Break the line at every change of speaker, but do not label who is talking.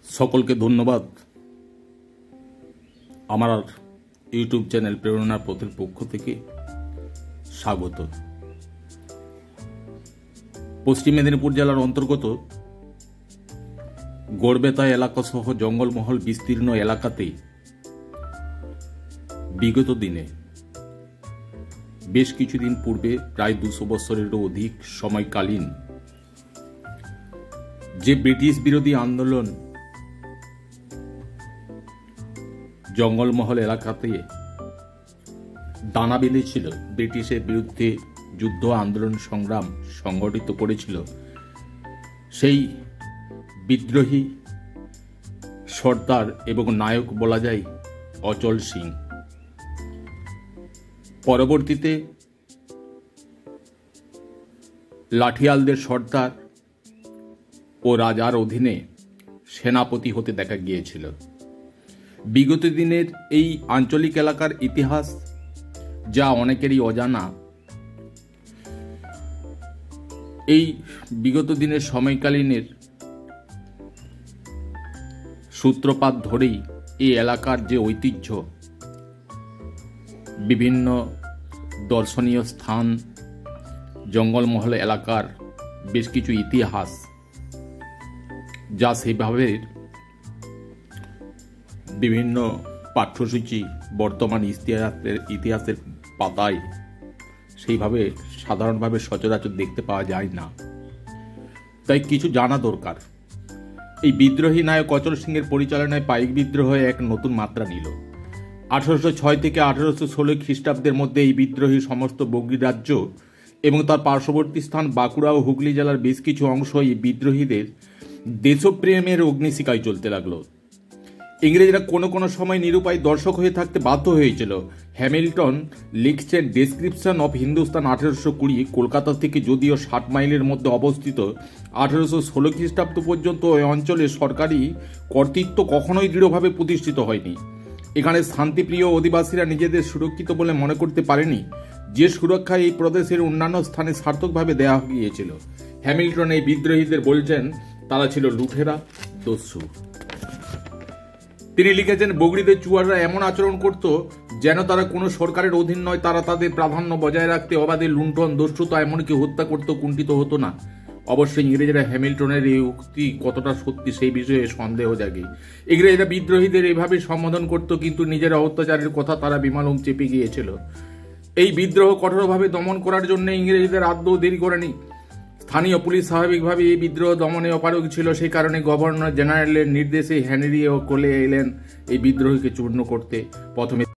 সকলকে ধন্যবাদ। আমার ইউটিউব চ্যানেল প্রেরণার পথের পক্ষ থেকে স্বাগত। পশ্চিম মেদিনীপুর জেলার অন্তর্গত গড়বেতা এলাকা সহ জঙ্গলমহল বিস্তীর্ণ এলাকাতে বিগত দিনে বেশ কিছুদিন পূর্বে প্রায় 200 বছরেরও অধিক সময়কালীন যে ব্রিটিশ বিরোধী আন্দোলন জঙ্গলমহল এলাকাতে দানা বেঁধেছিল, ব্রিটিশের বিরুদ্ধে যুদ্ধ আন্দোলন সংগ্রাম সংগঠিত করেছিল, সেই বিদ্রোহী সর্দার এবং নায়ক বলা যায় অচল সিং। পরবর্তীতে লাঠিয়ালদের সর্দার ও রাজার অধীনে সেনাপতি হতে দেখা গিয়েছিল। বিগত দিনের এই আঞ্চলিক এলাকার ইতিহাস যা অনেকেরই অজানা, এই বিগত দিনের সময়কালীনের সূত্রপাত ধরেই এই এলাকার যে ঐতিহ্য, বিভিন্ন দর্শনীয় স্থান, জঙ্গলমহল এলাকার বেশ কিছু ইতিহাস যা সেইভাবে বিভিন্ন পাঠ্যসূচি বর্তমান ইতিহাসের পাতায় সেইভাবে সাধারণভাবে সচরাচর দেখতে পাওয়া যায় না, তাই কিছু জানা দরকার। এই বিদ্রোহী নায়ক অচল সিংয়ের পরিচালনায় পাইক বিদ্রোহ এক নতুন মাত্রা নিল। 1806 থেকে 1816 খ্রিস্টাব্দের মধ্যে এই বিদ্রোহী সমস্ত বঙ্গী রাজ্য এবং তার পার্শ্ববর্তী স্থান বাঁকুড়া ও হুগলি জেলার বেশ কিছু অংশ এই বিদ্রোহীদের দেশপ্রেমের অগ্নিশিখায় চলতে লাগলো। ইংরেজরা কোনো কোনো সময় নিরুপায় দর্শক হয়ে থাকতে বাধ্য হয়েছিল। হ্যামিল্টন লিখছেন, ডেসক্রিপশন অফ হিন্দুস্তান 1820, কলকাতা থেকে যদিও 60 মাইলের মধ্যে অবস্থিত, 1816 খ্রিস্টাব্দ পর্যন্ত ওই অঞ্চলে সরকারি কর্তৃত্ব কখনোই দৃঢ়ভাবে প্রতিষ্ঠিত হয়নি। এখানে শান্তিপ্রিয় অধিবাসীরা নিজেদের সুরক্ষিত বলে মনে করতে পারেনি, যে সুরক্ষা এই প্রদেশের অন্যান্য স্থানে সার্থকভাবে দেওয়া গিয়েছিল। হ্যামিল্টন এই বিদ্রোহীদের বলছেন তারা ছিল লুঠেরা, দস্যু। তিনি লিখেছেন, বগড়িদের চুয়াররা এমন আচরণ করত যেন তারা কোনো সরকারের অধীন নয়, তারা তাদের প্রাধান্য বজায় রাখতে অবাধে লুণ্ঠন, দস্যুতা, এমনকি হত্যা করতে কুণ্ঠিত হতো না। অবশ্যই ইংরেজরা হ্যামিল্টনের এই উক্তি কতটা সত্যি সেই বিষয়ে সন্দেহ জাগে। ইংরেজরা বিদ্রোহীদের এইভাবে সম্বোধন করত, কিন্তু নিজের অত্যাচারের কথা তারা বিমালং চেপে গিয়েছিল। এই বিদ্রোহ কঠোরভাবে দমন করার জন্য ইংরেজদের আদৌ দেরি করেনি। স্থানীয় পুলিশ স্বাভাবিকভাবে এই বিদ্রোহ দমনে অপারগ ছিল, সেই কারণে গভর্নর জেনারেলের নির্দেশে হেনরি ও কোলে এলেন এই বিদ্রোহীকে চূর্ণ করতে। প্রথমে